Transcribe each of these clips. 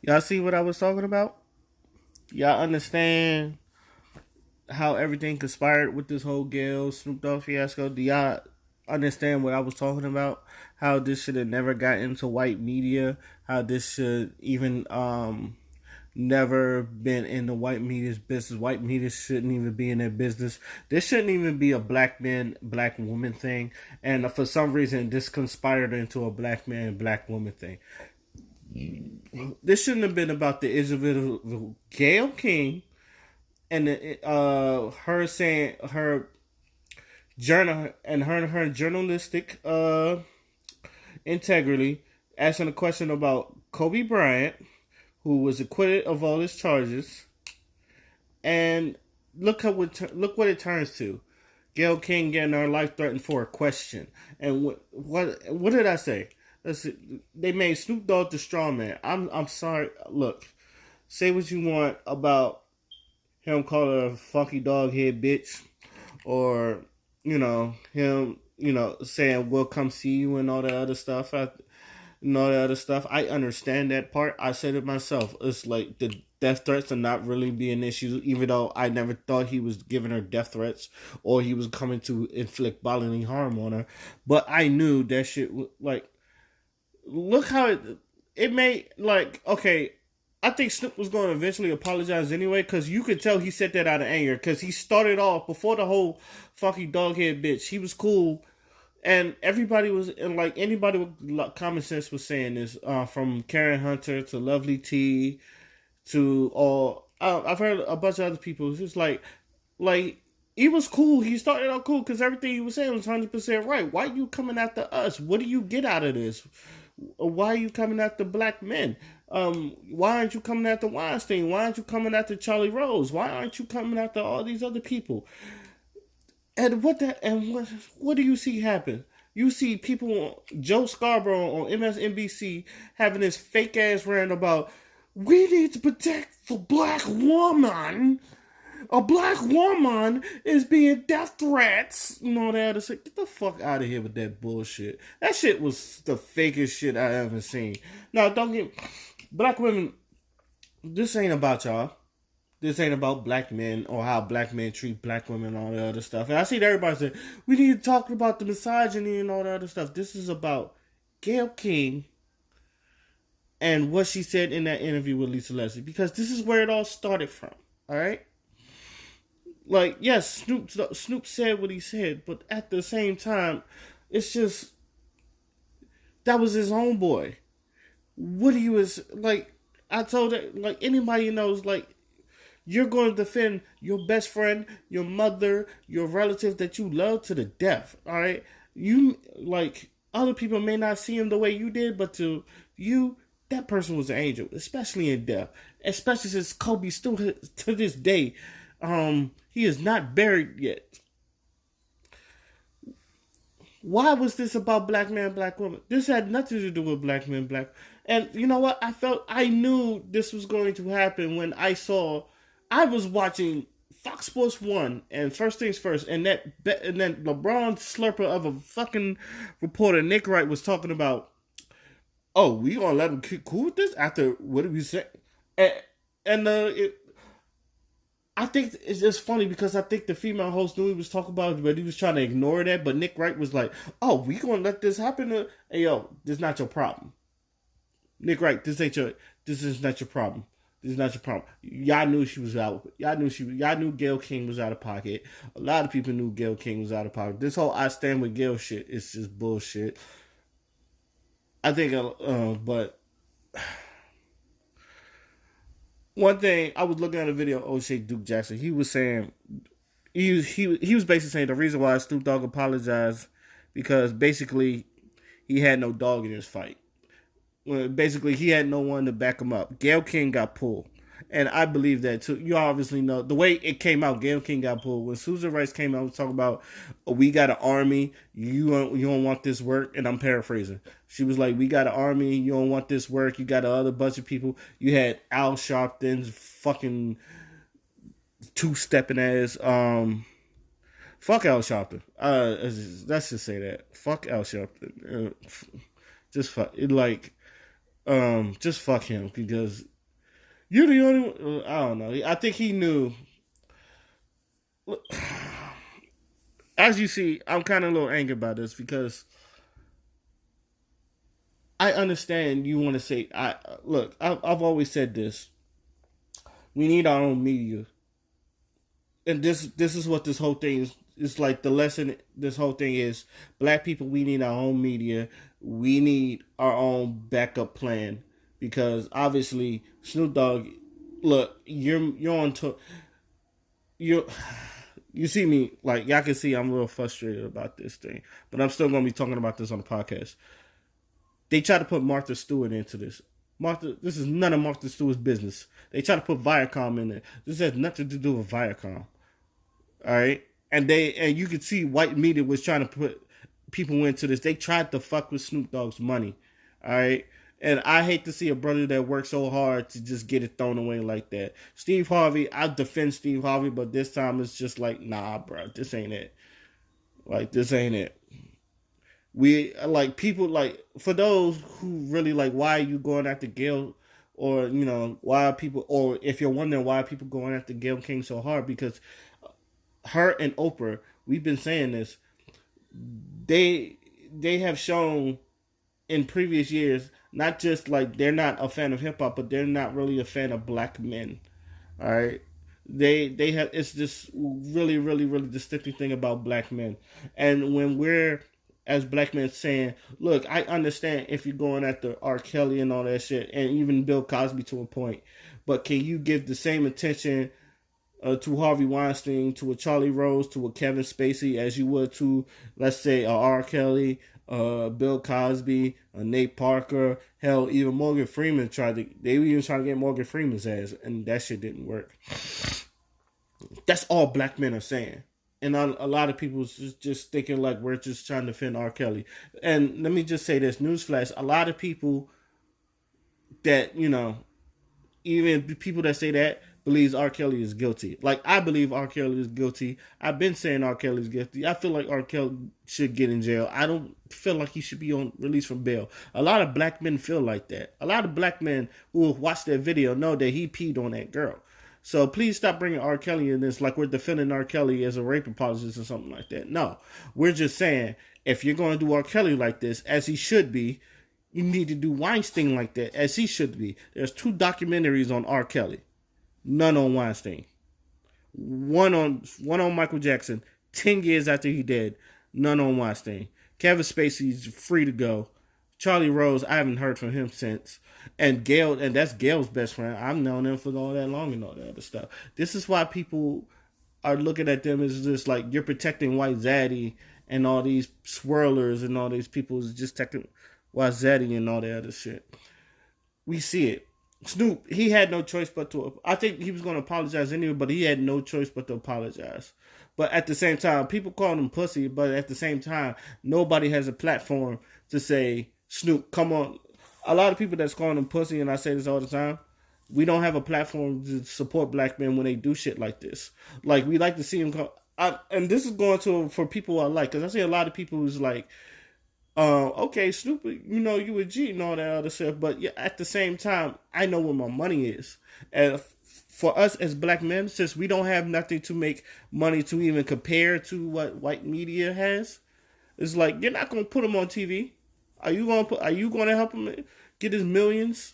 Y'all see what I was talking about? Y'all understand how everything conspired with this whole Gail Snoop Dogg fiasco? Do y'all understand what I was talking about? How this should have never got into white media? How this should even never been in the white media's business. White media shouldn't even be in their business. This shouldn't even be a black man, black woman thing. And for some reason, this conspired into a black man, black woman thing. This shouldn't have been about the individual Gail King and her saying her journal and her journalistic integrity, asking a question about Kobe Bryant, who was acquitted of all his charges, and look what it turns to. Gail King getting her life threatened for a question. And what did I say? They made Snoop Dogg the straw man. I'm sorry. Look, say what you want about him calling her a funky dog head bitch, or him saying we'll come see you and all that other stuff. And all that other stuff. I understand that part. I said it myself. It's like the death threats are not really be an issue, even though I never thought he was giving her death threats or he was coming to inflict bodily harm on her. But I knew that shit. Like, look how it made. Like, okay, I think Snoop was going to eventually apologize anyway, because you could tell he said that out of anger. Because he started off before the whole fucking doghead bitch. He was cool, and everybody was, and like anybody with common sense was saying this, from Karen Hunter to Lovely T to all. I've heard a bunch of other people. It's just like he was cool. He started out cool because everything he was saying was 100% right. Why are you coming after us? What do you get out of this? Why are you coming after black men? Why aren't you coming after Weinstein? Why aren't you coming after Charlie Rose? Why aren't you coming after all these other people? And what do you see happen? You see people, Joe Scarborough on MSNBC having this fake ass rant about we need to protect the black woman. A black woman is being death threats and all that. It's like, get the fuck out of here with that bullshit. That shit was the fakest shit I ever seen. Now, don't get black women. This ain't about y'all. This ain't about black men or how black men treat black women and all that other stuff. And I see everybody say, we need to talk about the misogyny and all that other stuff. This is about Gayle King and what she said in that interview with Lisa Leslie. Because this is where it all started from. Alright? Like, yes, Snoop said what he said, but at the same time, it's just, that was his own boy. Woody was, like, I told her, like, anybody knows, like, you're going to defend your best friend, your mother, your relative that you love to the death, all right? You, like, other people may not see him the way you did, but to you, that person was an angel, especially in death. Especially since Kobe still, to this day, he is not buried yet. Why was this about black man, black woman? This had nothing to do with black men, black. And you know what? I knew this was going to happen when I was watching Fox Sports 1 and First Things First, and then LeBron slurper of a fucking reporter, Nick Wright, was talking about, oh, we gonna let him keep cool with this after what did we say? And I think it's just funny because I think the female host knew he was talking about it, but he was trying to ignore that. But Nick Wright was like, "Oh, we gonna let this happen? Hey, yo, this is not your problem, Nick Wright. This is not your problem. This is not your problem. Y'all knew she was out. Y'all knew Gayle King was out of pocket. A lot of people knew Gayle King was out of pocket. This whole I stand with Gayle shit is just bullshit. I think, but." One thing, I was looking at a video of O'Shea Duke Jackson. He was saying he was basically saying the reason why Snoop Dogg apologized because basically he had no dog in his fight. Well, basically he had no one to back him up. Gayle King got pulled, and I believe that too. You obviously know the way it came out. Gayle King got pulled when Susan Rice came out. Was talking about, oh, we got an army. You don't want this work, and I'm paraphrasing. She was like, we got an army. You don't want this work. You got a other bunch of people. You had Al Sharpton's fucking two-stepping ass. Fuck Al Sharpton. Let's just say that. Fuck Al Sharpton. Just fuck it. Like, just fuck him because You're the only one. I don't know. I think he knew. As you see, I'm kind of a little angry about this because I understand you want to say. I've always said this. We need our own media, and this is what this whole thing is. It's like the lesson. This whole thing is black people. We need our own media. We need our own backup plan because obviously Snoop Dogg. Look, you're on to you. You see me like y'all can see I'm a little frustrated about this thing, but I'm still gonna be talking about this on the podcast. They try to put Martha Stewart into this. This is none of Martha Stewart's business. They try to put Viacom in there. This has nothing to do with Viacom. All right, and you could see white media was trying to put people into this. They tried to fuck with Snoop Dogg's money. All right. And I hate to see a brother that worked so hard to just get it thrown away like that. Steve Harvey, I defend Steve Harvey, but this time it's just like, nah, bro, this ain't it. Like, this ain't it. We like people like for those who really like why are you going after Gail or why are people or if you're wondering why are people going after Gail King so hard because her and Oprah we've been saying this they have shown in previous years not just like they're not a fan of hip hop but they're not really a fan of black men. All right. They have it's this really really really distinctive thing about black men and when we're as black men saying, look, I understand if you're going after R. Kelly and all that shit, and even Bill Cosby to a point, but can you give the same attention to Harvey Weinstein, to a Charlie Rose, to a Kevin Spacey as you would to, let's say, a R. Kelly, Bill Cosby, a Nate Parker, hell, even Morgan Freeman they were even trying to get Morgan Freeman's ass, and that shit didn't work. That's all black men are saying. And a lot of people just thinking like we're just trying to defend R. Kelly. And let me just say this, newsflash, a lot of people that, even people that say that believes R. Kelly is guilty. Like, I believe R. Kelly is guilty. I've been saying R. Kelly is guilty. I feel like R. Kelly should get in jail. I don't feel like he should be on release from bail. A lot of black men feel like that. A lot of black men who have watched that video know that he peed on that girl. So please stop bringing R. Kelly in this like we're defending R. Kelly as a rape apologist or something like that. No, we're just saying if you're going to do R. Kelly like this, as he should be, you need to do Weinstein like that, as he should be. There's 2 documentaries on R. Kelly, none on Weinstein. One on Michael Jackson, 10 years after he died, none on Weinstein. Kevin Spacey's free to go. Charlie Rose, I haven't heard from him since. And Gail, and that's Gail's best friend. I've known them for all that long and all that other stuff. This is why people are looking at them as just like you're protecting White Zaddy and all these swirlers and all these people is just protecting White Zaddy and all that other shit. We see it. Snoop, he had no choice but to. I think he was going to apologize anyway, but he had no choice but to apologize. But at the same time, people call him pussy, but at the same time, nobody has a platform to say, Snoop, come on. A lot of people that's calling him pussy, and I say this all the time, we don't have a platform to support black men when they do shit like this. Like, we like to see him and this is going to for people I like, because I see a lot of people who's like, okay, Snoop, you a G and all that other stuff, but yeah, at the same time, I know where my money is. And for us as black men, since we don't have nothing to make money to even compare to what white media has, it's like, you're not going to put him on TV. Are you going to help him get his millions?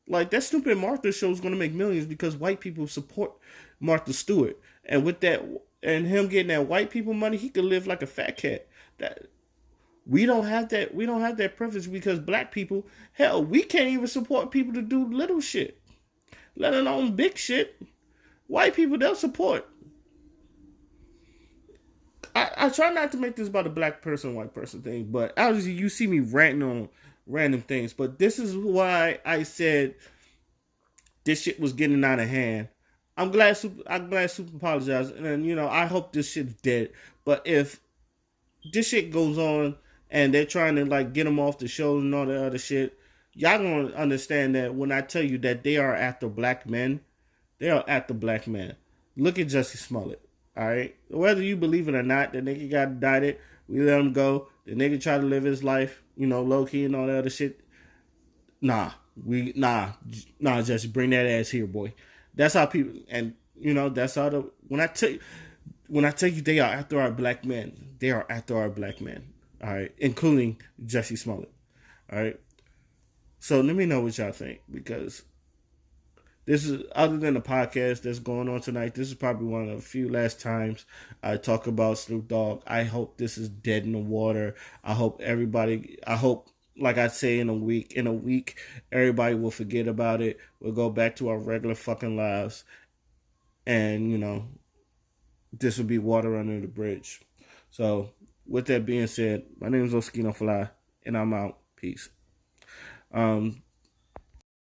Like, that stupid Martha show is going to make millions because white people support Martha Stewart. And with that, and him getting that white people money, he could live like a fat cat. That we don't have that. We don't have that privilege because black people, hell, we can't even support people to do little shit, let alone big shit. White people, they'll support. I try not to make this about a black person, white person thing, but obviously you see me ranting on random things. But this is why I said this shit was getting out of hand. I'm glad Super apologized, and I hope this shit's dead. But if this shit goes on and they're trying to like get him off the show and all that other shit, y'all gonna understand that when I tell you that they are after black men, they are after black men. Look at Jussie Smollett. All right, whether you believe it or not, the nigga got indicted. We let him go. The nigga tried to live his life, low key and all that other shit. Nah, Nah, Jesse, bring that ass here, boy. That's how people, and that's how the when I tell you they are after our black men, they are after our black men. All right, including Jesse Smollett. All right. So let me know what y'all think, because this is, other than the podcast that's going on tonight, this is probably one of the few last times I talk about Snoop Dogg. I hope this is dead in the water. I hope, like I say, in a week, everybody will forget about it. We'll go back to our regular fucking lives, and this will be water under the bridge. So, with that being said, my name is Oskino Fly, and I'm out. Peace.